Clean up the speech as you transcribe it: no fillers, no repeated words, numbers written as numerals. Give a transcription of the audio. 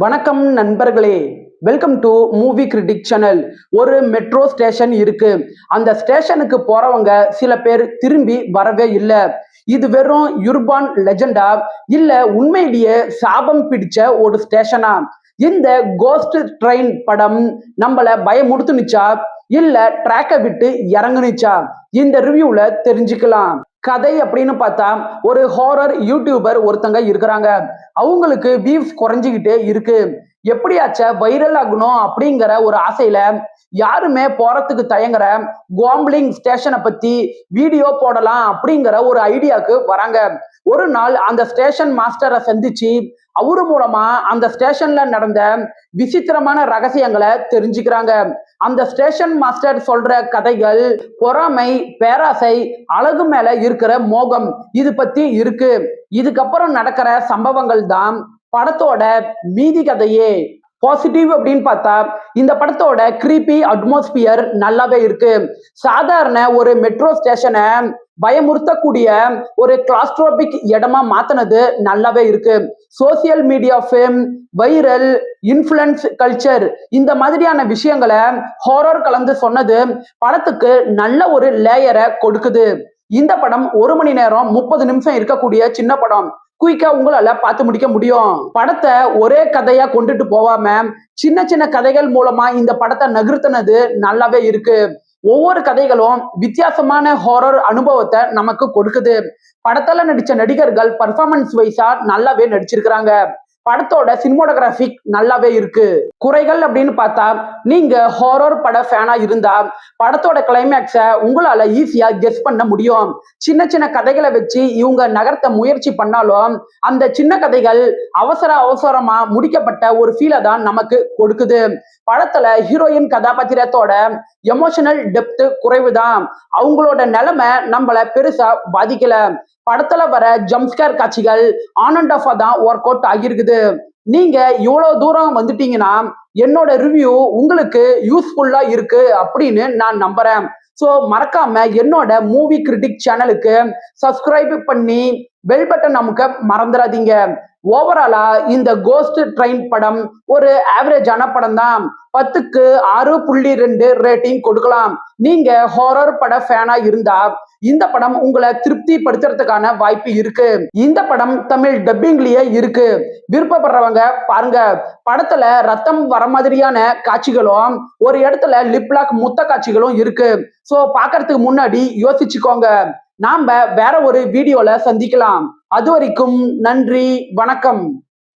வணக்கம் நண்பர்களே, welcome to movie critic channel. ஒரு மெட்ரோ ஸ்டேஷன் இருக்கு. அந்த ஸ்டேஷனுக்கு போறவங்க சில பேர் திரும்பி வரவே இல்லை. இது வெறும் யுர்பான் லெஜெண்டா இல்ல உண்மையிலேயே சாபம் பிடிச்ச ஒரு ஸ்டேஷனா? இந்த கோஸ்ட் ட்ரெயின் படம் நம்மள பயமுடுத்துனுச்சா இல்ல ட்ராக்கை விட்டு இறங்குனுச்சா? இந்த ரிவ்யூல தெரிஞ்சுக்கலாம். கதை அப்படின்னு பார்த்தா, ஒரு ஹாரர் யூடியூபர் ஒருத்தங்க இருக்கிறாங்க. அவங்களுக்கு வியூஸ் குறைஞ்சிக்கிட்டே இருக்கு. எப்படியாச்ச வைரல் ஆகணும் அப்படிங்கிற ஒரு ஆசையில யாருமே போறதுக்கு தயங்குற கோம்பிளிங் ஸ்டேஷனை பத்தி வீடியோ போடலாம் அப்படிங்கிற ஒரு ஐடியாவுக்கு வராங்க. ஒரு நாள் அந்த ஸ்டேஷன் மாஸ்டரை சந்திச்சு அவரு மூலமா அந்த ஸ்டேஷன்ல நடந்த விசித்திரமான ரகசியங்களை தெரிஞ்சுக்கிறாங்க. அந்த ஸ்டேஷன் மாஸ்டர் சொல்ற கதைகள் பொறாமை, பேராசை, அழகு மேல இருக்கிற மோகம் இது பத்தி இருக்கு. இதுக்கப்புறம் நடக்கிற சம்பவங்கள் தான் படத்தோட மீதி கதையே. பாசிட்டிவ் அப்படின்னு பார்த்தா, இந்த படத்தோட கிரீப்பி அட்மாஸ்பியர் நல்லாவே இருக்கு. சாதாரண ஒரு மெட்ரோ ஸ்டேஷனை பயமுறுத்தக்கூடிய ஒரு கிளாஸ்ட்ரோபிக் இடமா மாத்தினது நல்லாவே இருக்கு. Social media fame, viral, influence culture இந்த மாதிரியான விஷயங்களை ஹாரர் கலந்து சொன்னது படத்துக்கு நல்ல ஒரு லேயரை கொடுக்குது. இந்த படம் 1 மணி நேரம் 30 நிமிஷம் இருக்கக்கூடிய சின்ன படம். குயிக்கா உங்களால பார்த்து முடிக்க முடியும். படத்தை ஒரே கதையா கொண்டுட்டு போவாம சின்ன சின்ன கதைகள் மூலமா இந்த படத்தை நகர்த்தினது நல்லாவே இருக்கு. ஒவ்வொரு கதைகளும் வித்தியாசமான ஹாரர் அனுபவத்தை நமக்கு கொடுக்குது. படத்துல நடிச்ச நடிகர்கள் பர்ஃபார்மன்ஸ் வைஸா நல்லாவே நடிச்சிருக்கிறாங்க. படத்தோட சினிமோட்டோகிராபிக் நல்லாவே இருக்கு. குறைகள் அப்படின்னு பார்த்தா, நீங்க ஹாரர் பட ஃபேனா இருந்தா படத்தோட கிளைமேக்ஸை உங்களால ஈஸியா கெஸ் பண்ண முடியும். சின்ன சின்ன கதைகளை வச்சு இவங்க நகர்த்த முயற்சி பண்ணாலும் அந்த சின்ன கதைகள் அவசரமா முடிக்கப்பட்ட ஒரு ஃபீலை தான் நமக்கு கொடுக்குது. படத்துல ஹீரோயின் கதாபாத்திரத்தோட எமோஷனல் டெப்த் குறைவுதான். அவங்களோட நிலைமை நம்மள பெருசா பாதிக்கல. படத்துல வர ஜம்ப்ஸ்கேர் காட்சிகள் ஆன் அண்ட் ஆஃபா தான் ஒர்க் அவுட் ஆகியிருக்குது. நீங்க இவ்வளவு தூரம் வந்துட்டீங்கன்னா என்னோட ரிவ்யூ உங்களுக்கு யூஸ்ஃபுல்லா இருக்கு அப்படின்னு நான் நம்புறேன். ஸோ மறக்காம என்னோட மூவி கிரிட்டிக் சேனலுக்கு சப்ஸ்கிரைப் பண்ணி பெல் பட்டன் அமுக்க மறந்துடாதீங்க. ஓவராலா இந்த கோஸ்ட் ட்ரெயின் படம் ஒரு ஆவரேஜான படம் தான். 10க்கு 6.2 ரேட்டிங் கொடுக்கலாம். நீங்க ஹாரர் பட ஃபேனா இருந்தா இந்த படம் உங்களை திருப்திப்படுத்துறதுக்கான வாய்ப்பு இருக்கு. இந்த படம் தமிழ் டப்பிங்லயே இருக்கு. விருப்பப்படுறவங்க பாருங்க. படத்துல ரத்தம் வர மாதிரியான காட்சிகளும் ஒரு இடத்துல லிப்லாக் முத்த காட்சிகளும் இருக்கு. சோ பாக்குறதுக்கு முன்னாடி யோசிச்சுக்கோங்க. நாம வேற ஒரு வீடியோல சந்திக்கலாம். அது வரைக்கும் நன்றி, வணக்கம்.